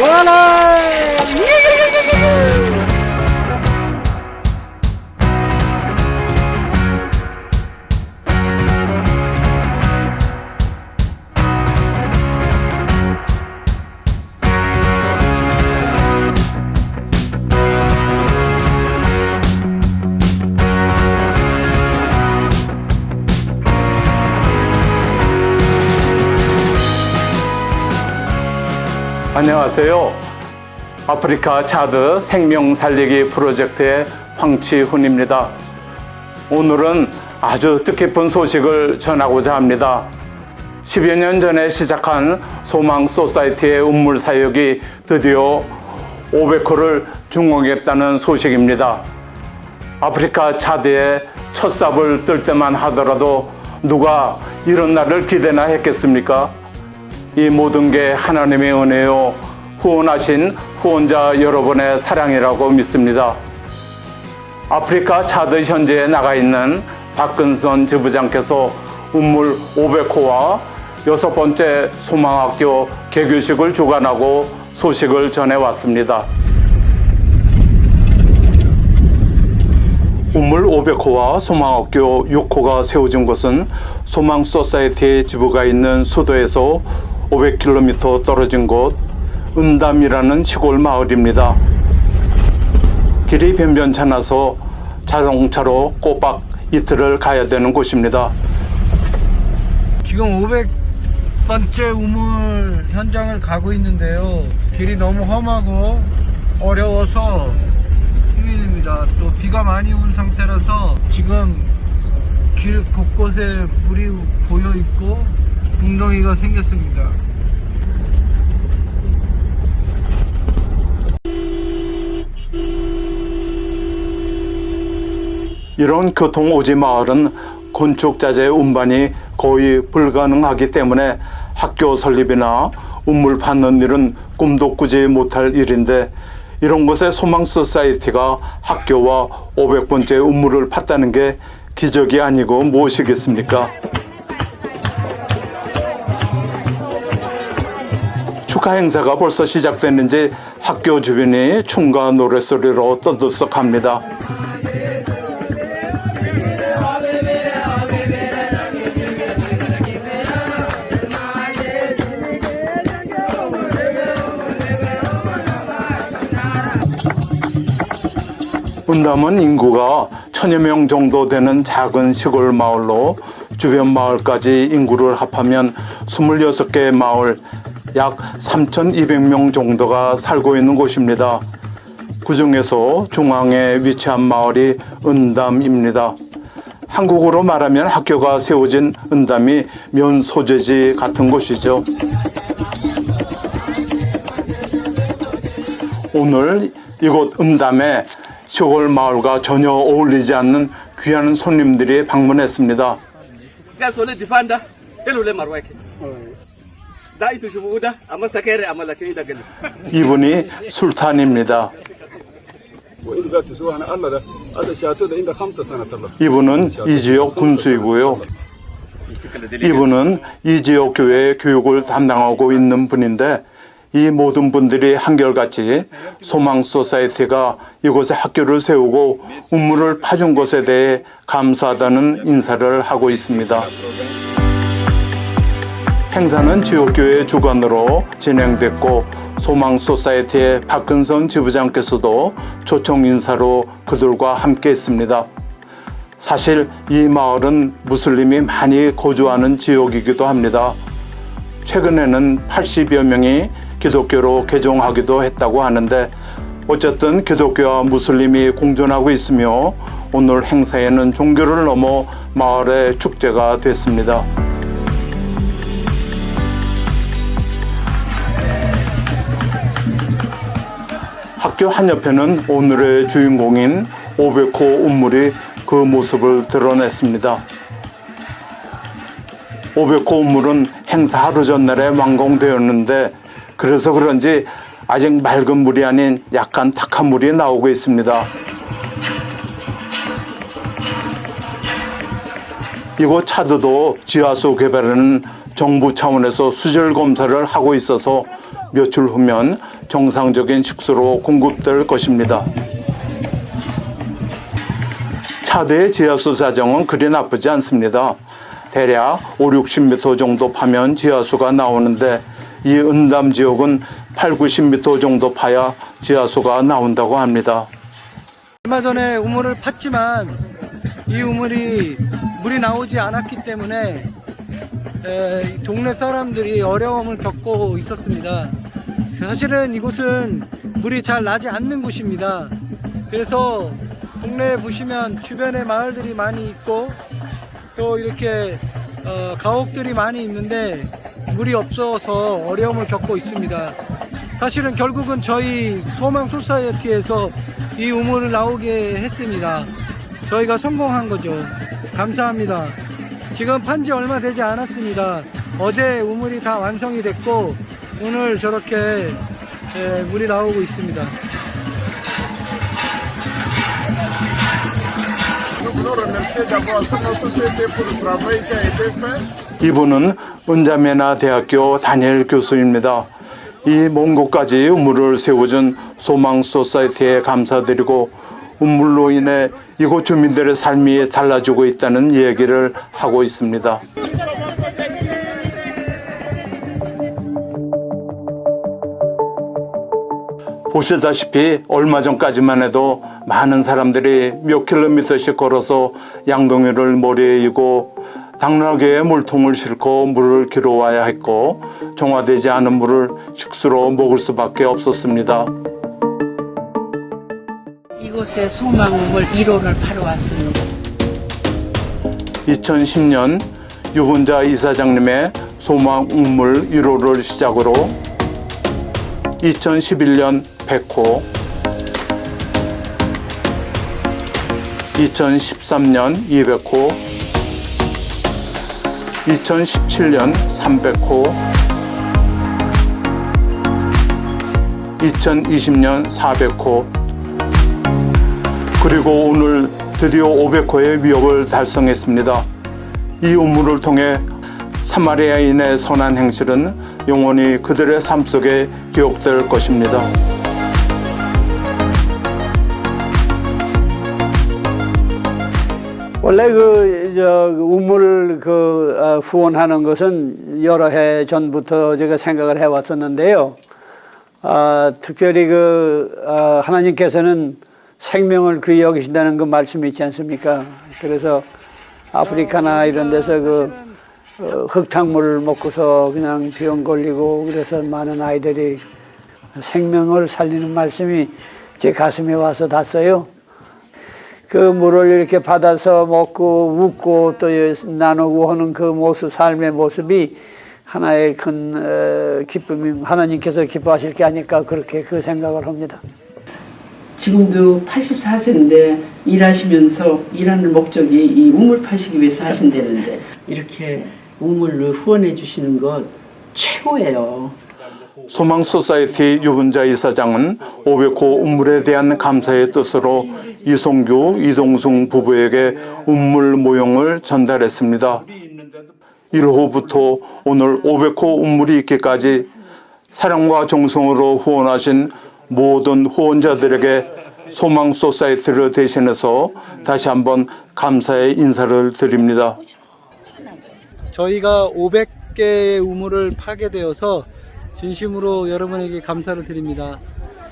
와라! 안녕하세요. 아프리카 차드 생명 살리기 프로젝트의 황치훈입니다. 오늘은 아주 뜻깊은 소식을 전하고자 합니다. 10여 년 전에 시작한 소망 소사이티의 운물 사역이 드디어 500호를 중공했다는 소식입니다. 아프리카 차드에 첫 삽을 뜰 때만 하더라도 누가 이런 날을 기대나 했겠습니까? 이 모든 게 하나님의 은혜요, 후원하신 후원자 여러분의 사랑이라고 믿습니다. 아프리카 차드 현지에 나가 있는 박근선 지부장께서 운물 500호와 6번째 소망학교 개교식을 주관하고 소식을 전해왔습니다. 운물 500호와 소망학교 6호가 세워진 곳은 소망 소사이티의 지부가 있는 수도에서 500km 떨어진 곳 은담이라는 시골 마을입니다. 길이 변변찮아서 자동차로 꼬박 이틀을 가야 되는 곳입니다. 지금 500번째 우물 현장을 가고 있는데요. 길이 너무 험하고 어려워서 힘듭니다. 또 비가 많이 온 상태라서 지금 길 곳곳에 물이 고여 있고 웅덩이가 생겼습니다. 이런 교통 오지 마을은 건축 자재 운반이 거의 불가능하기 때문에 학교 설립이나 운물 받는 일은 꿈도 꾸지 못할 일인데, 이런 곳에 소망 소사이티가 학교와 500번째 운물을 팠다는 게 기적이 아니고 무엇이겠습니까? 축하 행사가 벌써 시작됐는지 학교 주변이 춤과 노랫소리로 떠들썩합니다. 은담은 인구가 1000여 명 정도 되는 작은 시골 마을로 주변 마을까지 인구를 합하면 26개 마을 약 3,200명 정도가 살고 있는 곳입니다. 그 중에서 중앙에 위치한 마을이 은담입니다. 한국어로 말하면 학교가 세워진 은담이 면 소재지 같은 곳이죠. 오늘 이곳 은담에 시골 마을과 전혀 어울리지 않는 귀한 손님들이 방문했습니다. 이분이 술탄입니다. 이분은 이 지역 군수이고요. 이분은 이 지역 교회의 교육을 담당하고 있는 분인데, 이 모든 분들이 한결같이 소망 소사이티가 이곳에 학교를 세우고 운물을 파준 것에 대해 감사하다는 인사를 하고 있습니다. 행사는 지역교회 주관으로 진행됐고, 소망 소사이티의 박근선 지부장께서도 초청 인사로 그들과 함께 했습니다. 사실 이 마을은 무슬림이 많이 거주하는 지역이기도 합니다. 최근에는 80여 명이 기독교로 개종하기도 했다고 하는데, 어쨌든 기독교와 무슬림이 공존하고 있으며 오늘 행사에는 종교를 넘어 마을의 축제가 됐습니다. 학교 한옆에는 오늘의 주인공인 500호 운물이 그 모습을 드러냈습니다. 500호 운물은 행사 하루 전날에 완공되었는데, 그래서 그런지 아직 맑은 물이 아닌 약간 탁한 물이 나오고 있습니다. 이곳 차드도 지하수 개발에는 정부 차원에서 수질 검사를 하고 있어서 며칠 후면 정상적인 식수로 공급될 것입니다. 차대의 지하수 사정은 그리 나쁘지 않습니다. 대략 5, 60m 정도 파면 지하수가 나오는데 이 은담 지역은 8, 90m 정도 파야 지하수가 나온다고 합니다. 얼마 전에 우물을 팠지만 이 우물이 물이 나오지 않았기 때문에 동네 사람들이 어려움을 겪고 있었습니다. 사실은 이곳은 물이 잘 나지 않는 곳입니다. 그래서 동네에 보시면 주변에 마을들이 많이 있고 또 이렇게 가옥들이 많이 있는데 물이 없어서 어려움을 겪고 있습니다. 사실은 결국은 저희 소망 소사이어티에서 이 우물을 나오게 했습니다. 저희가 성공한 거죠. 감사합니다. 지금 판지 얼마 되지 않았습니다. 어제 우물이 다 완성이 됐고 오늘 저렇게 물이 나오고 있습니다. 이분은 은자메나 대학교 담임 교수입니다. 이 먼 곳까지 우물을 세워준 소망 소사이어티에 감사드리고 우물로 인해 이곳 주민들의 삶이 달라지고 있다는 얘기를 하고 있습니다. 보시다시피 얼마 전까지만 해도 많은 사람들이 몇 킬로미터씩 걸어서 양동이를 머리에 이고 당나귀에 물통을 싣고 물을 길어와야 했고 정화되지 않은 물을 식수로 먹을 수밖에 없었습니다. 이곳에 소망우물 1호를 파러 왔습니다. 2010년 유훈자 이사장님의 소망우물 1호를 시작으로 2011년 100호, 2013년 200호, 2017년 300호, 2020년 400호, 그리고 오늘 드디어 500호의 위협을 달성했습니다. 이 우물을 통해 사마리아인의 선한 행실은 영원히 그들의 삶 속에 기억될 것입니다. 원래 우물 후원하는 것은 여러 해 전부터 제가 생각을 해왔었는데요. 특별히 하나님께서는 생명을 귀히 여기신다는 그 말씀이 있지 않습니까? 그래서 아프리카나 이런 데서 흙탕물을 먹고서 그냥 병 걸리고 그래서 많은 아이들이 생명을 살리는 말씀이 제 가슴에 와서 닿았어요. 그 물을 이렇게 받아서 먹고 웃고 또 나누고 하는 그 모습, 삶의 모습이 하나의 큰 기쁨이 하나님께서 기뻐하실 게 아닐까 그렇게 그 생각을 합니다. 지금도 84세인데 일하시면서 일하는 목적이 이 우물 파시기 위해서 하신다는데 이렇게 우물을 후원해 주시는 것 최고예요. 소망 소사이어티 유훈자 이사장은 500호 우물에 대한 감사의 뜻으로 이송규, 이동승 부부에게 우물 모형을 전달했습니다. 1호부터 오늘 500호 우물이 있기까지 사랑과 정성으로 후원하신 모든 후원자들에게 소망 소사이어티를 대신해서 다시 한번 감사의 인사를 드립니다. 저희가 500개의 우물을 파게 되어서 진심으로 여러분에게 감사를 드립니다.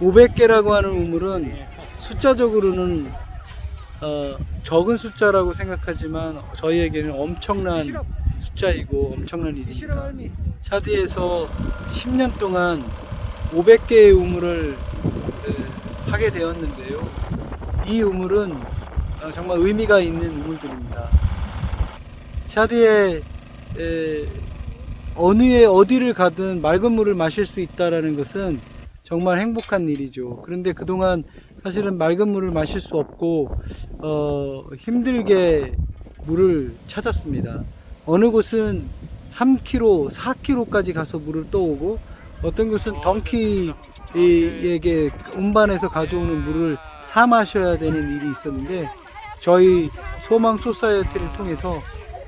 500개라고 하는 우물은 숫자적으로는 적은 숫자라고 생각하지만 저희에게는 엄청난 숫자이고 엄청난 일입니다. 차디에서 10년 동안 500개의 우물을 하게 되었는데요. 이 우물은 정말 의미가 있는 우물들입니다. 차디에 어디를 가든 맑은 물을 마실 수 있다는 것은 정말 행복한 일이죠. 그런데 그동안 사실은 맑은 물을 마실 수 없고 힘들게 물을 찾았습니다. 어느 곳은 3km, 4km까지 가서 물을 떠오고 어떤 곳은 덩키에게 운반해서 가져오는 물을 사 마셔야 되는 일이 있었는데 저희 소망 소사이어티를 통해서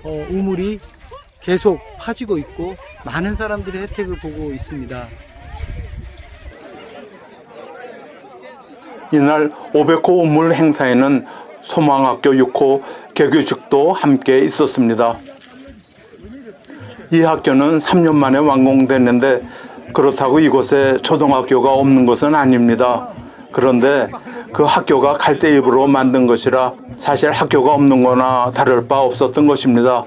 우물이 계속 파지고 있고 많은 사람들이 혜택을 보고 있습니다. 이날 500호 우물 행사에는 소망학교 6호 개교식도 함께 있었습니다. 이 학교는 3년 만에 완공됐는데 그렇다고 이곳에 초등학교가 없는 것은 아닙니다. 그런데 그 학교가 갈대잎으로 만든 것이라 사실 학교가 없는 거나 다를 바 없었던 것입니다.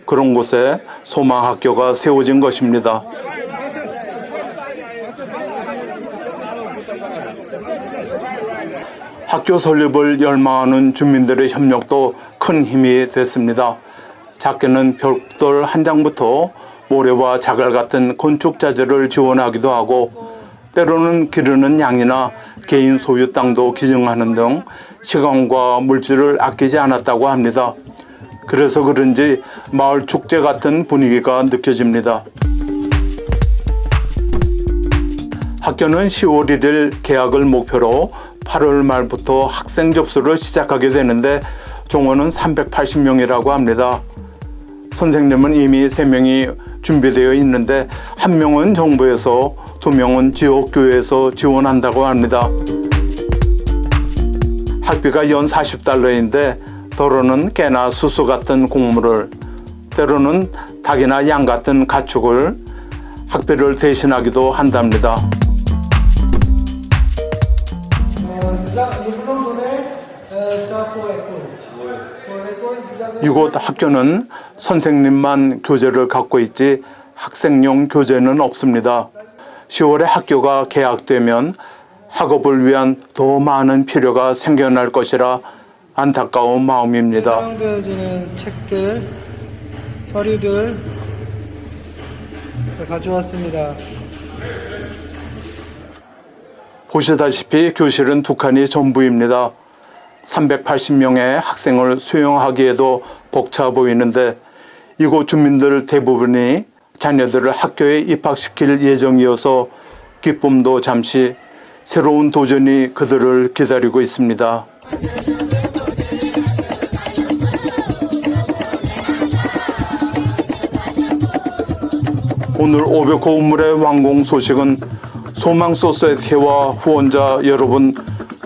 그런 곳에 소망학교가 세워진 것입니다. 학교 설립을 열망하는 주민들의 협력도 큰 힘이 됐습니다. 작게는 벽돌 한 장부터 모래와 자갈 같은 건축 자재를 지원하기도 하고 때로는 기르는 양이나 개인 소유 땅도 기증하는 등 시간과 물질을 아끼지 않았다고 합니다. 그래서 그런지 마을 축제 같은 분위기가 느껴집니다. 학교는 10월 1일 개학을 목표로 8월 말부터 학생 접수를 시작하게 되는데 종원은 380명이라고 합니다. 선생님은 이미 3명이 준비되어 있는데 1명은 정부에서 2명은 지역교회에서 지원한다고 합니다. 학비가 연 $40인데 더러는 깨나 수수 같은 곡물을, 때로는 닭이나 양 같은 가축을 학비를 대신하기도 한답니다. 이곳 학교는 선생님만 교재를 갖고 있지 학생용 교재는 없습니다. 10월에 학교가 개학되면 학업을 위한 더 많은 필요가 생겨날 것이라 안타까운 마음입니다. 사용되어지는 책들, 서류들 가져왔습니다. 보시다시피 교실은 2칸이 전부입니다. 380명의 학생을 수용하기에도 벅차 보이는데 이곳 주민들 대부분이 자녀들을 학교에 입학시킬 예정이어서 기쁨도 잠시, 새로운 도전이 그들을 기다리고 있습니다. 오늘 500호 우물의 완공 소식은 소망 소사이어티와 후원자 여러분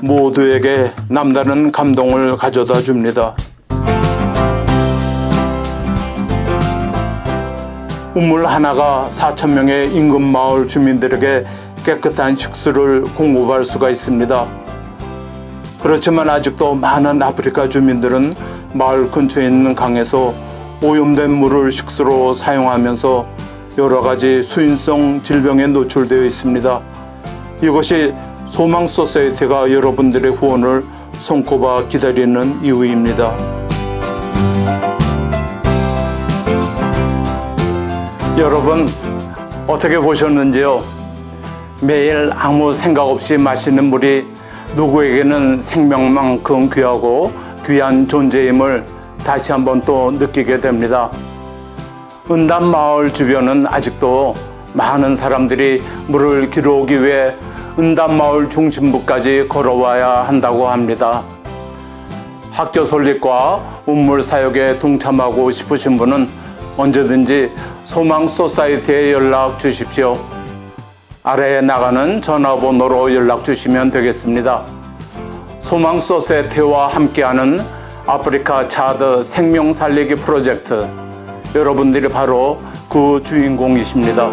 모두에게 남다른 감동을 가져다 줍니다. 우물 하나가 4,000명의 인근 마을 주민들에게 깨끗한 식수를 공급할 수가 있습니다. 그렇지만 아직도 많은 아프리카 주민들은 마을 근처에 있는 강에서 오염된 물을 식수로 사용하면서 여러 가지 수인성 질병에 노출되어 있습니다. 이것이 소망 소사이어티가 여러분들의 후원을 손꼽아 기다리는 이유입니다. 여러분 어떻게 보셨는지요? 매일 아무 생각 없이 마시는 물이 누구에게는 생명만큼 귀하고 귀한 존재임을 다시 한번 또 느끼게 됩니다. 은담 마을 주변은 아직도 많은 사람들이 물을 길어오기 위해 은담 마을 중심부까지 걸어와야 한다고 합니다. 학교 설립과 우물 사역에 동참하고 싶으신 분은 언제든지 소망 소사이어티에 연락 주십시오. 아래에 나가는 전화번호로 연락 주시면 되겠습니다. 소망 소사이어티와 함께하는 아프리카 차드 생명 살리기 프로젝트, 여러분들이 바로 그 주인공이십니다.